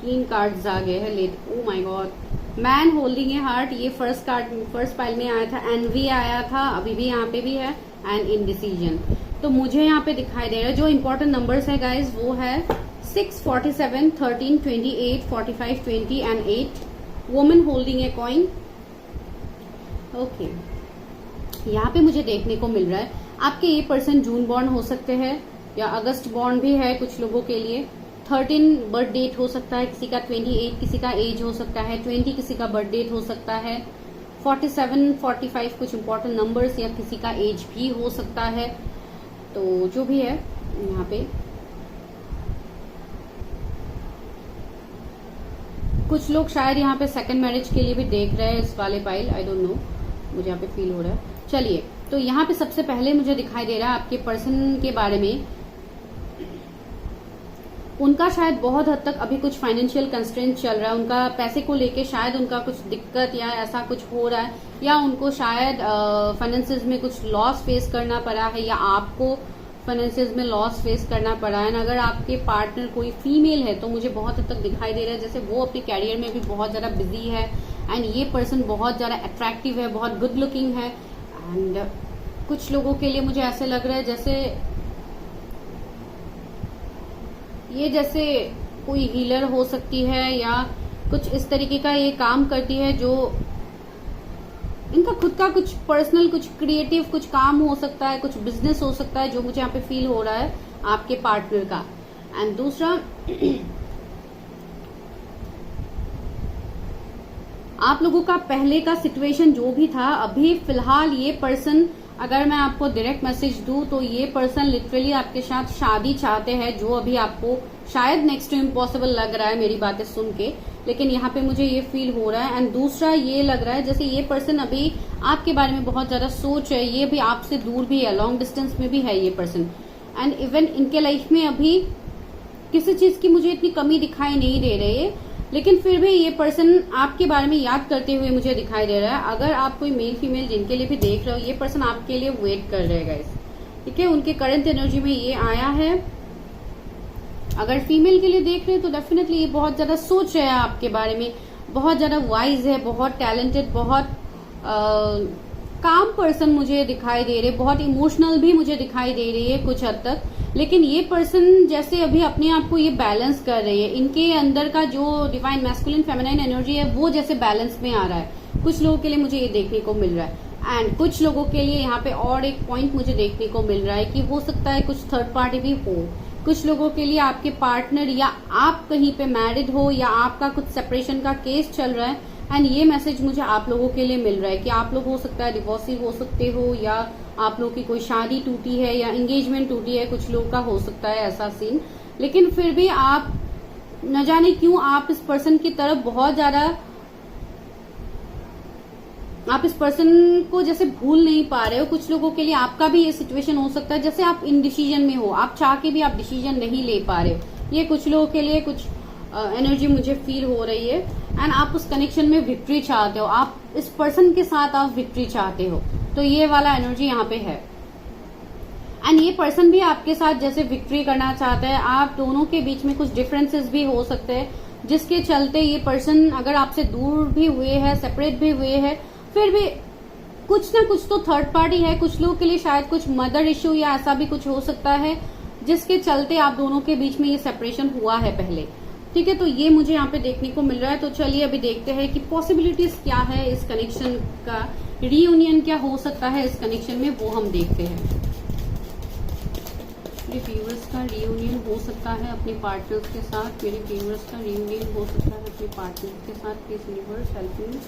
3 कार्ड्स आ गए हैं late, oh my god. Man holding a heart, ये फर्स्ट कार्ड फर्स्ट पाइल में आया था। एनवी आया था, अभी भी यहाँ पे भी है, एंड इनडिसीजन। तो मुझे यहाँ पे दिखाई दे रहा है जो इंपॉर्टेंट नंबर्स है गाइज, वो है 6, 47, 13, 28, 45, 20 and 8। Woman holding a coin, okay. यहाँ पे मुझे देखने को मिल रहा है आपके ये पर्सन जून बॉर्न हो सकते हैं या अगस्त बॉर्न भी है कुछ लोगों के लिए। 13 बर्थ डेट हो सकता है किसी का, 28 किसी का एज हो सकता है, 20 किसी का बर्थ डेट हो सकता है, 47, 45 कुछ इंपॉर्टेंट नंबर्स या किसी का एज भी हो सकता है। तो जो भी है यहाँ पे कुछ लोग शायद यहाँ पे सेकंड मैरिज के लिए भी देख रहे हैं इस वाले पाइल, आई डोंट नो, मुझे यहाँ पे फील हो रहा है। चलिए, तो यहाँ पे सबसे पहले मुझे दिखाई दे रहा है आपके पर्सन के बारे में, उनका शायद बहुत हद तक अभी कुछ फाइनेंशियल कंस्ट्रेंट चल रहा है, उनका पैसे को लेके शायद उनका कुछ दिक्कत या ऐसा कुछ हो रहा है, या उनको शायद फाइनेंसेस में कुछ लॉस फेस करना पड़ा है, या आपको फाइनेंसेस में लॉस फेस करना पड़ा है। अगर आपके पार्टनर कोई फीमेल है तो मुझे बहुत हद तक दिखाई दे रहा है जैसे वो अपने कैरियर में भी बहुत ज्यादा बिजी है, एंड ये पर्सन बहुत ज्यादा अट्रैक्टिव है, बहुत गुड लुकिंग है। एंड कुछ लोगों के लिए मुझे ऐसे लग रहा है जैसे ये जैसे कोई हीलर हो सकती है, या कुछ इस तरीके का ये काम करती है, जो इनका खुद का कुछ पर्सनल कुछ क्रिएटिव कुछ काम हो सकता है, कुछ बिजनेस हो सकता है, जो मुझे यहाँ पे फील हो रहा है आपके पार्टनर का। एंड दूसरा आप लोगों का पहले का सिचुएशन जो भी था, अभी फिलहाल ये पर्सन, अगर मैं आपको डायरेक्ट मैसेज दूं तो ये पर्सन लिटरली आपके साथ शादी चाहते हैं, जो अभी आपको शायद नेक्स्ट टू इम्पॉसिबल लग रहा है मेरी बातें सुन के, लेकिन यहाँ पे मुझे ये फील हो रहा है। एंड दूसरा ये लग रहा है जैसे ये पर्सन अभी आपके बारे में बहुत ज्यादा सोच है, ये भी आपसे दूर भी है, लॉन्ग डिस्टेंस में भी है ये पर्सन। एंड इवन इनके लाइफ में अभी किसी चीज की मुझे इतनी कमी दिखाई नहीं दे रही है, लेकिन फिर भी ये पर्सन आपके बारे में याद करते हुए मुझे दिखाई दे रहा है। अगर आप कोई मेल फीमेल जिनके लिए भी देख रहे हो, ये पर्सन आपके लिए वेट कर रहे हैं गाइस, ठीक है। उनके करंट एनर्जी में ये आया है। अगर फीमेल के लिए देख रहे हैं तो डेफिनेटली ये बहुत ज्यादा सोच रहे हैं आपके बारे में, बहुत ज्यादा वाइज है, बहुत टैलेंटेड, बहुत काम पर्सन मुझे दिखाई दे रहे, बहुत इमोशनल भी मुझे दिखाई दे रही है कुछ हद तक। लेकिन ये पर्सन जैसे अभी अपने आप को ये बैलेंस कर रही है, इनके अंदर का जो डिवाइन मैस्कुलिन फेमिनाइन एनर्जी है वो जैसे बैलेंस में आ रहा है, कुछ लोगों के लिए मुझे ये देखने को मिल रहा है। एंड कुछ लोगों के लिए यहाँ पे और एक पॉइंट मुझे देखने को मिल रहा है कि हो सकता है कुछ थर्ड पार्टी भी हो। कुछ लोगों के लिए आपके पार्टनर या आप कहीं पे मैरिड हो या आपका कुछ सेपरेशन का केस चल रहा है, एंड ये मैसेज मुझे आप लोगों के लिए मिल रहा है कि आप लोग हो सकता है डिवोर्सी हो सकते हो, या आप लोग की कोई शादी टूटी है या एंगेजमेंट टूटी है, कुछ लोग का हो सकता है ऐसा सीन। लेकिन फिर भी आप न जाने क्यों आप इस पर्सन की तरफ बहुत ज्यादा, आप इस पर्सन को जैसे भूल नहीं पा रहे हो। कुछ लोगों के लिए आपका भी ये सिचुएशन हो सकता है जैसे आप इन डिसीजन में हो, आप चाह के भी आप डिसीजन नहीं ले पा रहे हो। ये कुछ लोगों के लिए कुछ एनर्जी मुझे फील हो रही है, एंड आप उस कनेक्शन में विक्ट्री चाहते हो, आप इस पर्सन के साथ आप विक्ट्री चाहते हो। तो ये वाला एनर्जी यहाँ पे है, एंड ये पर्सन भी आपके साथ जैसे विक्ट्री करना चाहता है। आप दोनों के बीच में कुछ डिफरेंसेस भी हो सकते हैं जिसके चलते ये पर्सन अगर आपसे दूर भी हुए हैं, सेपरेट भी हुए हैं, फिर भी कुछ ना कुछ तो थर्ड पार्टी है। कुछ लोगों के लिए शायद कुछ मदर इश्यू या ऐसा भी कुछ हो सकता है जिसके चलते आप दोनों के बीच में ये सेपरेशन हुआ है पहले। ठीक है, तो ये मुझे यहाँ पे देखने को मिल रहा है। तो चलिए अभी देखते हैं कि पॉसिबिलिटीज क्या है इस कनेक्शन का, रीयूनियन क्या हो सकता है इस कनेक्शन में, वो हम देखते हैं। मेरे व्यूअर्स का रीयूनियन हो सकता है अपने पार्टनर्स के साथ, मेरे व्यूअर्स का रीयूनियन हो सकता है अपने पार्टनर्स के साथ। Please universe help me.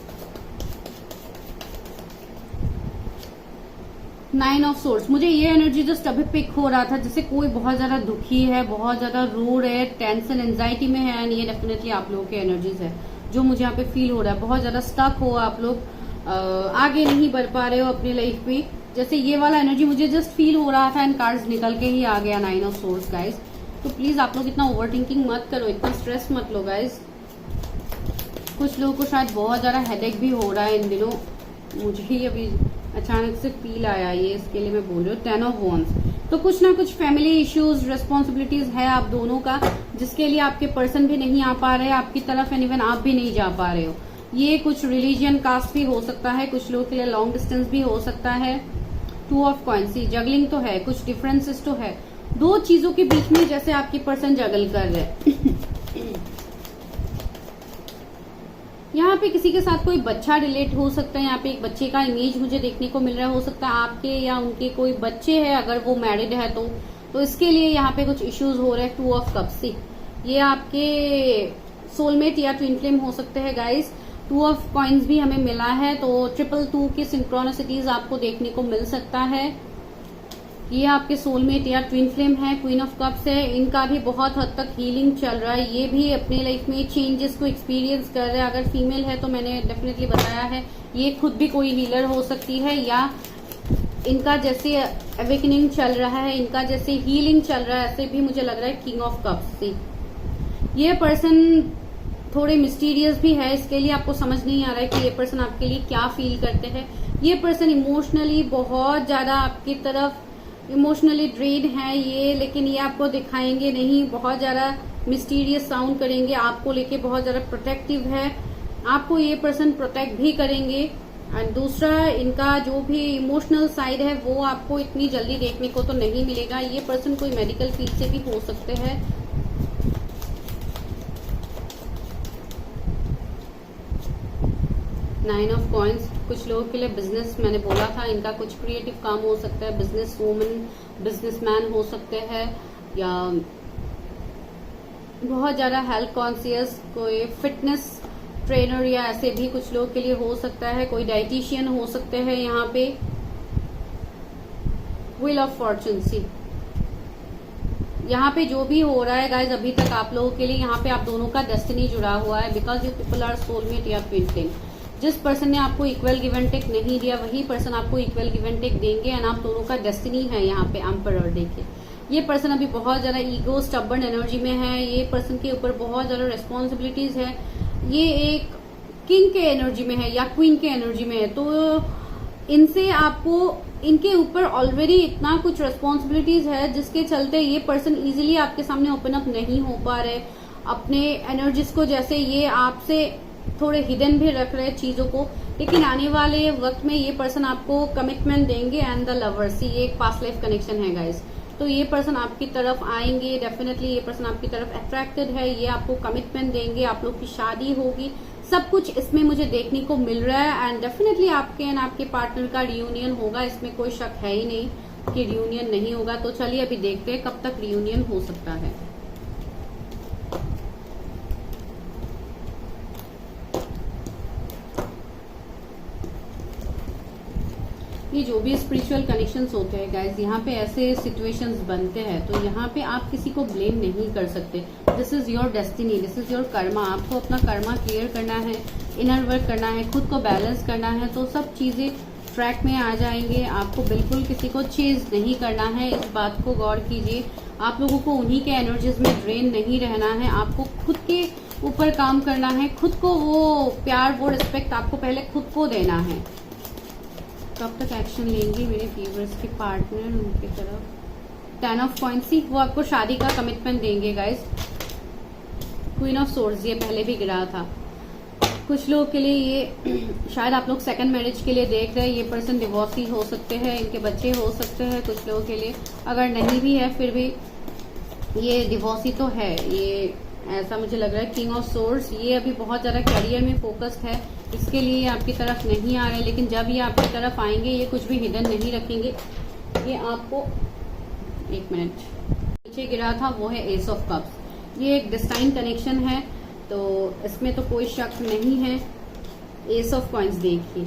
9 of source, मुझे ये एनर्जी जस्ट अभी पिक हो रहा था जैसे कोई बहुत ज्यादा दुखी है, बहुत ज्यादा रो रहे है, टेंशन एंजाइटी में है, एंड ये डेफिनेटली आप लोगों के एनर्जीज है जो मुझे यहाँ पे फील हो रहा है। बहुत ज्यादा स्टक हो आप लोग, आगे नहीं बढ़ पा रहे हो अपनी लाइफ में, जैसे ये वाला एनर्जी मुझे जस्ट फील हो रहा था, एंड कार्ड्स निकल के ही आ गया 9 ऑफ सोर्स गाइज। तो प्लीज आप लोग इतना ओवर थिंकिंग मत करो, इतना स्ट्रेस मत लो गाइज। कुछ लोगों को शायद बहुत ज्यादा हेडेक भी हो रहा है इन दिनों, मुझे ही अभी अचानक से फील आया, ये इसके लिए मैं बोल रही हूँ। 10 ऑफ वॉन्ड्स, तो कुछ ना कुछ फैमिली इश्यूज, रिस्पॉन्सिबिलिटीज है आप दोनों का, जिसके लिए आपके पर्सन भी नहीं आ पा रहे हैं आपकी तरफ, एंड इवन आप भी नहीं जा पा रहे हो। ये कुछ रिलीजियन कास्ट भी हो सकता है, कुछ लोगों के लिए लॉन्ग डिस्टेंस भी हो सकता है। 2 ऑफ कॉइन्स, जगलिंग तो है, कुछ डिफरेंसेस तो है, दो चीजों के बीच में जैसे आपकी पर्सन जगल कर रहे हैं। यहाँ पे किसी के साथ कोई बच्चा रिलेट हो सकता है, यहाँ पे एक बच्चे का इमेज मुझे देखने को मिल रहा है। हो सकता है आपके या उनके कोई बच्चे हैं, अगर वो मैरिड है तो इसके लिए यहाँ पे कुछ इश्यूज हो रहे हैं। 2 ऑफ कप्स, ये आपके सोलमेट या ट्विन फ्लेम हो सकते हैं गाइस। 2 ऑफ कॉइन्स भी हमें मिला है, तो 222 की सिंक्रोनिसिटीज आपको देखने को मिल सकता है। ये आपके सोलमेट या ट्विन फ्लेम है। क्वीन ऑफ कप्स है, इनका भी बहुत हद तक हीलिंग चल रहा है, ये भी अपनी लाइफ में चेंजेस को एक्सपीरियंस कर रहे हैं। अगर फीमेल है तो मैंने डेफिनेटली बताया है, ये खुद भी कोई हीलर हो सकती है, या इनका जैसे अवेकनिंग चल रहा है, इनका जैसे हीलिंग चल रहा है, ऐसे भी मुझे लग रहा है। किंग ऑफ कप्स से ये पर्सन थोड़े मिस्टीरियस भी है, इसके लिए आपको समझ नहीं आ रहा है कि ये पर्सन आपके लिए क्या फील करते हैं। ये पर्सन इमोशनली बहुत ज्यादा आपकी तरफ इमोशनली ड्रेन है ये, लेकिन ये आपको दिखाएंगे नहीं, बहुत ज्यादा मिस्टीरियस साउंड करेंगे, आपको लेके बहुत ज्यादा प्रोटेक्टिव है, आपको ये पर्सन प्रोटेक्ट भी करेंगे। और दूसरा, इनका जो भी इमोशनल साइड है वो आपको इतनी जल्दी देखने को तो नहीं मिलेगा। ये पर्सन कोई मेडिकल फील्ड से भी हो सकते हैं। नाइन ऑफ कॉइन्स, कुछ लोगों के लिए बिजनेस, मैंने बोला था इनका कुछ क्रिएटिव काम हो सकता है, बिजनेस वूमन, बिजनेसमैन हो सकते हैं, या बहुत ज्यादा हेल्थ कॉन्शियस, कोई फिटनेस ट्रेनर या ऐसे भी कुछ लोगों के लिए हो सकता है, कोई डाइटिशियन हो सकते हैं। यहाँ पे व्हील ऑफ फॉर्चून, सी यहाँ पे जो भी हो रहा है गाइज अभी तक आप लोगों के लिए, यहाँ पे आप दोनों का डेस्टिनी जुड़ा हुआ है, because you people are soulmate या ट्विन फ्लेम। जिस पर्सन ने आपको इक्वल गिव एंड टेक नहीं दिया, वही पर्सन आपको इक्वल गिव एंड टेक देंगे, एंड आप दोनों का डेस्टिनी है यहाँ पे एम्परर। देखिए, ये पर्सन अभी बहुत ज्यादा ईगो स्टबर्न एनर्जी में है, ये पर्सन के ऊपर बहुत ज्यादा रिस्पॉन्सिबिलिटीज है, ये एक किंग के एनर्जी में है या क्वीन के एनर्जी में है, तो इनसे आपको, इनके ऊपर ऑलरेडी इतना कुछ रिस्पॉन्सिबिलिटीज है जिसके चलते ये पर्सन इजीली आपके सामने ओपन अप नहीं हो पा रहे अपने एनर्जीज को, जैसे ये आपसे थोड़े हिडन भी रख रहे चीजों को, लेकिन आने वाले वक्त में ये पर्सन आपको कमिटमेंट देंगे। एंड द लवर्स, ये एक पास्ट लाइफ कनेक्शन है गाइस, तो ये पर्सन आपकी तरफ आएंगे, डेफिनेटली ये पर्सन आपकी तरफ अट्रैक्टेड है, ये आपको कमिटमेंट देंगे, आप लोग की शादी होगी, सब कुछ इसमें मुझे देखने को मिल रहा है। एंड डेफिनेटली आपके एंड आपके पार्टनर का रियूनियन होगा, इसमें कोई शक है ही नहीं कि रियूनियन नहीं होगा। तो चलिए अभी देखते हैं कब तक रियूनियन हो सकता है। ये जो भी स्पिरिचुअल कनेक्शंस होते हैं गाइज, यहाँ पे ऐसे सिचुएशंस बनते हैं, तो यहाँ पे आप किसी को ब्लेम नहीं कर सकते। This is your destiny, this is your Karma. आपको अपना कर्मा क्लियर करना है, इनर वर्क करना है, खुद को बैलेंस करना है, तो सब चीजें ट्रैक में आ जाएंगे। आपको बिल्कुल किसी को चेज नहीं करना है, इस बात को गौर कीजिए। आप लोगों को उन्हीं के एनर्जीज में ड्रेन नहीं रहना है, आपको खुद के ऊपर काम करना है, खुद को वो प्यार, वो रिस्पेक्ट आपको पहले खुद को देना है। कब तक एक्शन लेंगे मेरे व्यूअर्स के पार्टनर उनकी तरफ? 10 ऑफ कॉइंस, वो आपको शादी का कमिटमेंट देंगे गाइस। क्वीन ऑफ सोर्ड्स, ये पहले भी गिरा था। कुछ लोगों के लिए ये शायद आप लोग सेकंड मैरिज के लिए देख रहे हैं। ये पर्सन डिवोर्सी हो सकते हैं, इनके बच्चे हो सकते हैं कुछ लोगों के लिए। अगर नहीं भी है फिर भी ये डिवोर्सी तो है, ये ऐसा मुझे लग रहा है। किंग ऑफ सोर्ड्स, ये अभी बहुत ज्यादा करियर में फोकस्ड है, इसके लिए आपकी तरफ नहीं आ रहे, लेकिन जब ये आपकी तरफ आएंगे ये कुछ भी हिडन नहीं रखेंगे। ये आपको, एक मिनट, नीचे गिरा था वो है एस ऑफ कप्स। ये एक डिस्टाइन कनेक्शन है, तो इसमें तो कोई शक नहीं है। एस ऑफ कॉइंस देखिए,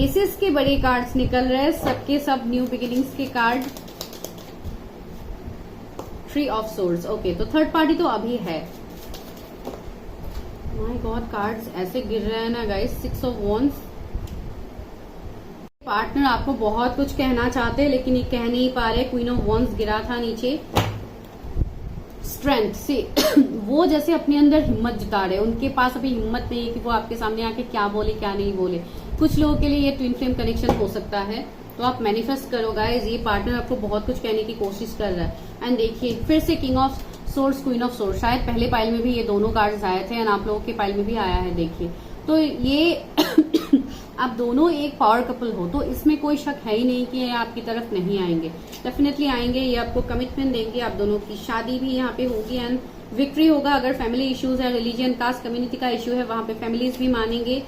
एसेस के बड़े कार्ड्स निकल रहे हैं, सबके सब न्यू बिगिनिंग्स के कार्ड। 3 ऑफ सोर्ड्स, ओके, तो थर्ड पार्टी तो अभी है। माय गॉड, कार्ड्स ऐसे गिर रहे हैं ना गाइस। 6 ऑफ वॉन्ड्स, पार्टनर आपको बहुत कुछ कहना चाहते हैं लेकिन ये कह नहीं पा रहे। क्वीन ऑफ वॉन्ड्स गिरा था नीचे। स्ट्रेंथ से वो जैसे अपने अंदर हिम्मत जुटा रहे, उनके पास अभी हिम्मत नहीं है कि वो आपके सामने आके क्या बोले क्या नहीं बोले। कुछ लोगों के लिए ये ट्विन फ्लेम कनेक्शन हो सकता है, तो आप मैनिफेस्ट करो गाइस। ये पार्टनर आपको बहुत कुछ कहने की कोशिश कर रहा है। एंड देखिए फिर से king of source, queen of source, शायद पहले पाइल में भी ये दोनों कार्ड्स आए थे एंड आप लोगों के पाइल में भी आया है। देखिए तो ये आप दोनों एक पावर कपल हो, तो इसमें कोई शक है ही नहीं कि ये आपकी तरफ नहीं आएंगे। डेफिनेटली आएंगे, ये आपको कमिटमेंट देंगे। आप दोनों की शादी भी यहाँ पे होगी एंड विक्ट्री होगा। अगर फैमिली इश्यूज है, रिलीजन, कास्ट, कम्युनिटी का इश्यू है, वहां पे फैमिलीज भी मानेंगे।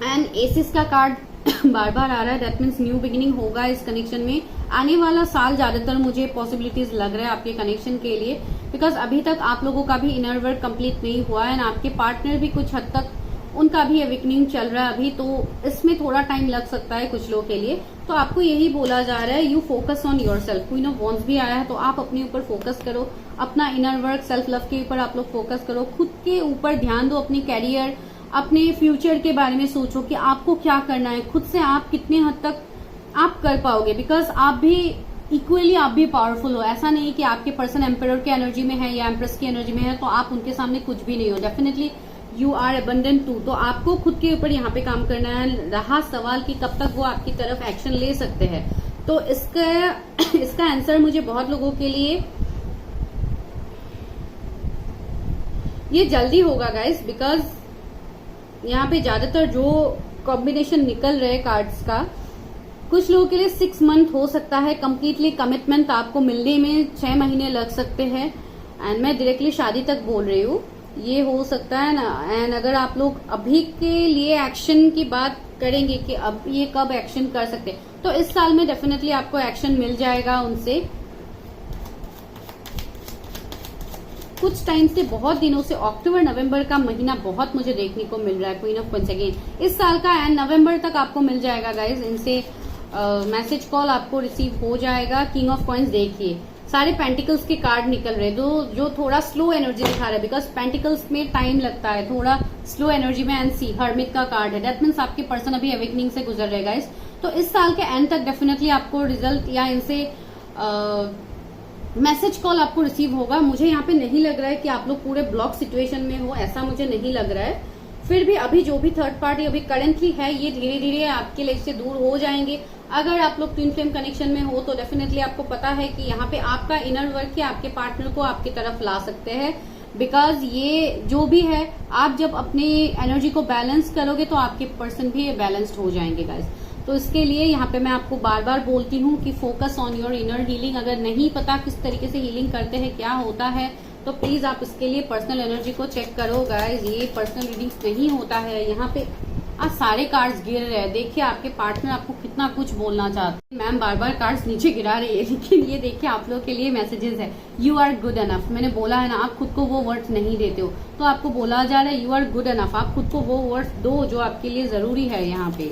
एंड एसिस का कार्ड बार बार आ रहा है, दैट मीन्स न्यू बिगिनिंग होगा इस कनेक्शन में। आने वाला साल ज्यादातर मुझे पॉसिबिलिटीज लग रहा है आपके कनेक्शन के लिए, बिकॉज अभी तक आप लोगों का भी इनर वर्क कंप्लीट नहीं हुआ है एंड आपके पार्टनर भी कुछ हद तक उनका भी अवेकनिंग चल रहा है अभी, तो इसमें थोड़ा टाइम लग सकता है कुछ लोगों के लिए। तो आपको यही बोला जा रहा है, you focus on your self. Queen of wands भी आया है, तो आप अपने ऊपर फोकस करो, अपना इनर वर्क, सेल्फ लव के ऊपर आप लोग फोकस करो, खुद के ऊपर ध्यान दो, अपनी कैरियर, अपने फ्यूचर के बारे में सोचो कि आपको क्या करना है, खुद से आप कितने हद तक आप कर पाओगे। बिकॉज आप भी इक्वली, आप भी पावरफुल हो। ऐसा नहीं कि आपके पर्सन एम्परर की एनर्जी में है या एम्प्रेस की एनर्जी में है तो आप उनके सामने कुछ भी नहीं हो। Definitely you are abundant too. तो आपको खुद के ऊपर यहाँ पे काम करना है। रहा सवाल कि कब तक वो आपकी तरफ एक्शन ले सकते हैं, तो इसका आंसर मुझे बहुत लोगों के लिए ये जल्दी होगा गाइस, बिकॉज यहाँ पे ज्यादातर जो कॉम्बिनेशन निकल रहे कार्ड्स का, कुछ लोगों के लिए 6 मंथ हो सकता है कंप्लीटली कमिटमेंट आपको मिलने में, 6 महीने लग सकते हैं। एंड मैं डायरेक्टली शादी तक बोल रही हूँ, ये हो सकता है ना। एंड अगर आप लोग अभी के लिए एक्शन की बात करेंगे कि अब ये कब एक्शन कर सकते हैं, तो इस साल में डेफिनेटली आपको एक्शन मिल जाएगा उनसे। कुछ टाइम से, बहुत दिनों से, अक्टूबर नवंबर का महीना बहुत मुझे देखने को मिल रहा है क्वीन ऑफ कॉइंस अगेन इस साल का, एंड नवंबर तक आपको मिल जाएगा गाइज। इनसे मैसेज कॉल आपको रिसीव हो जाएगा। किंग ऑफ कॉइंस देखिए, सारे पेंटिकल्स के कार्ड निकल रहे हैं जो थोड़ा स्लो एनर्जी दिखा रहा है, बिकॉज पेंटिकल्स में टाइम लगता है, थोड़ा स्लो एनर्जी में। एंड सी हर्मिट का कार्ड है, दैट मीन्स आपके पर्सन अभी अवेकनिंग से गुजर रहे गाइस। तो इस साल के एंड तक डेफिनेटली आपको रिजल्ट या इनसे मैसेज कॉल आपको रिसीव होगा। मुझे यहाँ पे नहीं लग रहा है कि आप लोग पूरे ब्लॉक सिचुएशन में हो, ऐसा मुझे नहीं लग रहा है। फिर भी अभी जो भी थर्ड पार्टी अभी करेंटली है, ये धीरे धीरे आपके लाइफ से दूर हो जाएंगे। अगर आप लोग ट्विन फ्लेम कनेक्शन में हो तो डेफिनेटली आपको पता है कि यहाँ पे आपका इनर वर्क ही आपके पार्टनर को आपकी तरफ ला सकते हैं। बिकॉज ये जो भी है, आप जब अपनी एनर्जी को बैलेंस करोगे तो आपके पर्सन भी बैलेंस्ड हो जाएंगे गाइस। तो इसके लिए यहाँ पे मैं आपको बार बार बोलती हूँ कि focus on your inner healing. अगर नहीं पता किस तरीके से हीलिंग करते हैं, क्या होता है, तो प्लीज आप इसके लिए पर्सनल एनर्जी को चेक करो गाइज। ये पर्सनल रीडिंग्स नहीं होता है। यहाँ पे आज सारे कार्ड्स गिर रहे हैं। देखिए आपके पार्टनर आपको कितना कुछ बोलना चाहते हैं। मैम बार बार कार्ड्स नीचे गिरा रही है, लेकिन ये देखिए आप लोग के लिए मैसेजेस है। You are good enough. मैंने बोला है ना, आप खुद को वो वर्ड्स नहीं देते हो, तो आपको बोला जा रहा है यू आर गुड एनफ। आप खुद को वो वर्ड्स दो जो आपके लिए जरूरी है। यहाँ पे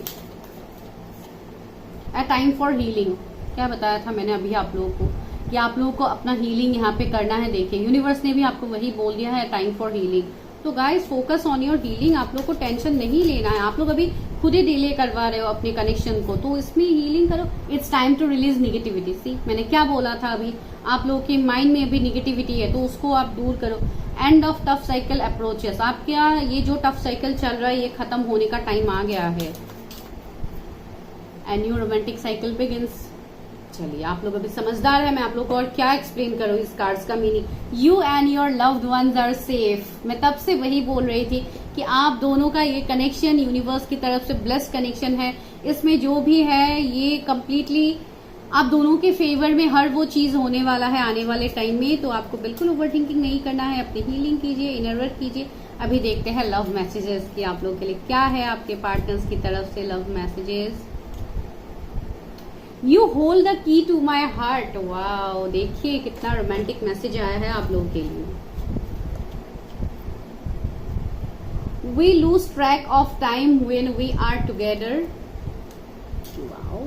ए टाइम फॉर हीलिंग, क्या बताया था मैंने अभी आप लोगों को कि आप लोगों को अपना हीलिंग यहाँ पे करना है। देखिए यूनिवर्स ने भी आपको वही बोल दिया है, टाइम फॉर हीलिंग। तो guys focus on your healing. आप लोग को टेंशन नहीं लेना है। आप लोग अभी खुद ही डिले करवा रहे हो अपने कनेक्शन को, तो इसमें हीलिंग करो। It's time to release negativity. See मैंने क्या बोला था अभी, आप लोगों के माइंड में अभी निगेटिविटी है, तो उसको आप दूर करो। End of tough cycle approaches. आपका ये जो टफ साइकिल चल रहा है ये खत्म होने का टाइम आ गया है। And new romantic cycle begins. चलिए आप लोग अभी समझदार है, मैं आप लोग को और क्या एक्सप्लेन करूं इस कार्ड्स का meaning. You and your loved ones are safe. मैं तब से वही बोल रही थी कि आप दोनों का ये कनेक्शन यूनिवर्स की तरफ से ब्लेस्ड कनेक्शन है। इसमें जो भी है ये कम्प्लीटली आप दोनों के फेवर में हर वो चीज होने वाला है आने वाले टाइम में। तो आपको बिल्कुल ओवर थिंकिंग नहीं करना है, अपनी हीलिंग कीजिए, इनर वर्क कीजिए। अभी देखते हैं लव मैसेजेस की आप लोग के लिए क्या है आपके पार्टनर्स की तरफ से love messages. You hold the key to my heart. Wow, देखिए कितना रोमांटिक मैसेज आया है आप लोगों के लिए। We lose track of time when we are together. Wow,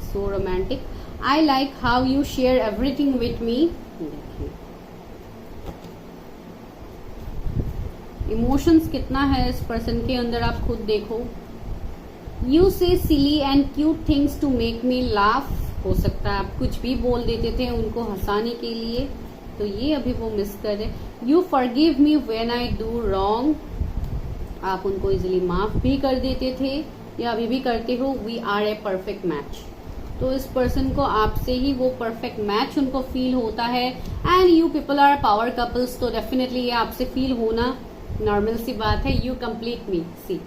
so romantic. I like how you share everything with me. देखिए emotions कितना है इस पर्सन के अंदर, आप खुद देखो। You say silly and cute things to make me laugh. हो सकता है आप कुछ भी बोल देते थे उनको हंसाने के लिए, तो ये अभी वो मिस कर रहे। You forgive me when I do wrong. आप उनको इजिली माफ भी कर देते थे या अभी भी करते हो। We are a perfect match. तो इस पर्सन को आपसे ही वो परफेक्ट मैच उनको फील होता है। And you people are power couples. तो डेफिनेटली ये आपसे फील होना नॉर्मल सी बात है। यू कंप्लीट मी। सी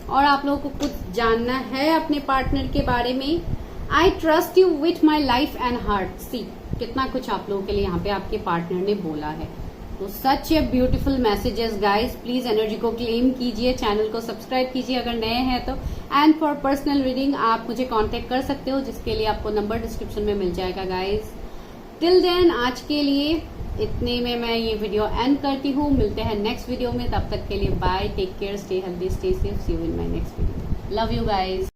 और आप लोगों को कुछ जानना है अपने पार्टनर के बारे में। I trust you with my life and heart. See कितना कुछ आप लोगों के लिए यहाँ पे आपके पार्टनर ने बोला है। तो such a beautiful messages guys. Please energy को क्लेम कीजिए, चैनल को सब्सक्राइब कीजिए अगर नए हैं तो। एंड फॉर पर्सनल रीडिंग आप मुझे कांटेक्ट कर सकते हो, जिसके लिए आपको नंबर डिस्क्रिप्शन में मिल जाएगा गाइस। टिल देन आज के लिए इतने में मैं ये वीडियो एंड करती हूँ। मिलते हैं नेक्स्ट वीडियो में, तब तक के लिए bye, take care, stay healthy, stay safe, see you in my next video. Love you guys.